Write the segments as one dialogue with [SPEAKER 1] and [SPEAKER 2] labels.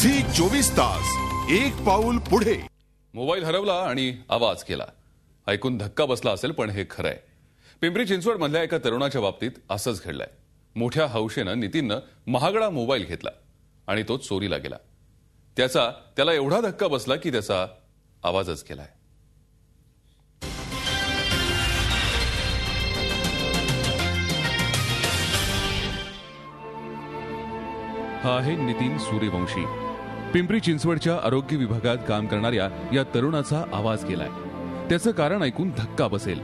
[SPEAKER 1] Zee 24 तास एक पाऊल पुढे।
[SPEAKER 2] मोबाईल हरवला आणि आवाज केला। ऐकून धक्का बसला असेल, पण हे खरंय। पिंपरी चिंचवड मधल्या एका तरुणाच्या बाबतीत असंच घडलंय। मोठ्या हौशेनं नितीननं महागडा मोबाईल घेतला आणि तो चोरीला गेला। त्याला एवढा धक्का बसला की त्याचा आवाजच गेलाय। हा आहे नितीन सूर्यवंशी। पिंपरी चिंचवडच्या आरोग्य विभागात काम करणाऱ्या या तरुणाचा आवाज गेलाय। त्याचं कारण ऐकून धक्का बसेल।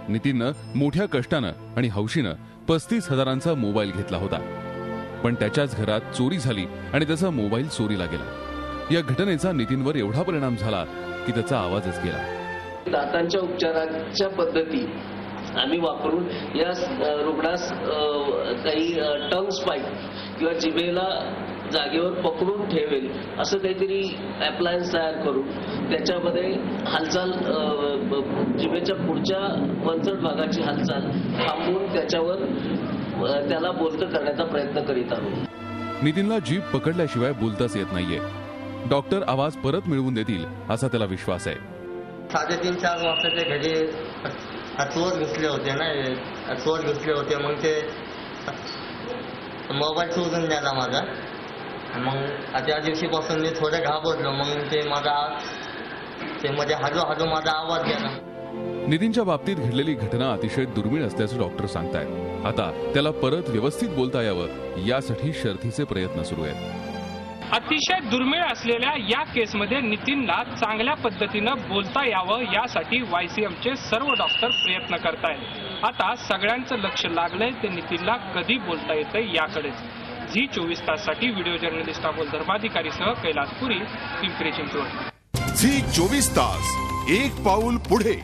[SPEAKER 2] नितीननं मोठ्या कष्टानं आणि हौशीनं 35,000चा मोबाईल घेतला होता, पण त्याच्याच घरात चोरी झाली आणि त्याचा मोबाईल चोरीला गेला। या घटनेचा नितीनवर एवढा परिणाम झाला की त्याचा आवाजच गेला।
[SPEAKER 3] दातांच्या उपचाराच्या पद्धती आम्ही वापरून या रुग्णास काही टंग स्पाईक किंवा जिभेला जागेवर पकडून ठेवेल असं काहीतरी अप्लायन्स तयार करून त्याच्यामध्ये हालचाल जिभेच्या पुढच्या वंचट भागाची हालचाल थांबवून त्याला बोलतं करण्याचा प्रयत्न करीत आहोत।
[SPEAKER 2] नितीनला जीभ पकडल्याशिवाय बोलताच येत नाहीये। डॉक्टर आवाज परत मिळवून देतील असा त्याला विश्वास आहे।
[SPEAKER 4] 3:30-4 वाजताच्या घरी चोर घुसले होते मग ते मोबाईल चोरून नेला माझा। मग त्या दिवशीपासून मी थोडं घाबरलो। मग ते मध्ये हळूहळू माझा आवाज गेला।
[SPEAKER 2] नितीनच्या बाबतीत घडलेली घटना अतिशय दुर्मिळ असल्याचं डॉक्टर सांगतायत। आता त्याला परत व्यवस्थित बोलता यावं यासाठी शर्थीचे प्रयत्न सुरू आहेत।
[SPEAKER 5] अतिशय दुर्मिळ असलेल्या या केसमध्ये नितीनला चांगल्या पद्धतीनं बोलता यावं यासाठी YCMचे सर्व डॉक्टर प्रयत्न करतायत। आता सगळ्यांचं लक्ष लागलंय ते नितीनला कधी बोलता येतंय याकडे। झी 24 ताससाठी व्हिडिओ जर्नलिस्ट अमोल धर्माधिकारीसह कैलास पुरी, पिंपरी चिंचवड।
[SPEAKER 1] झी 24 तास एक पाऊल पुढे।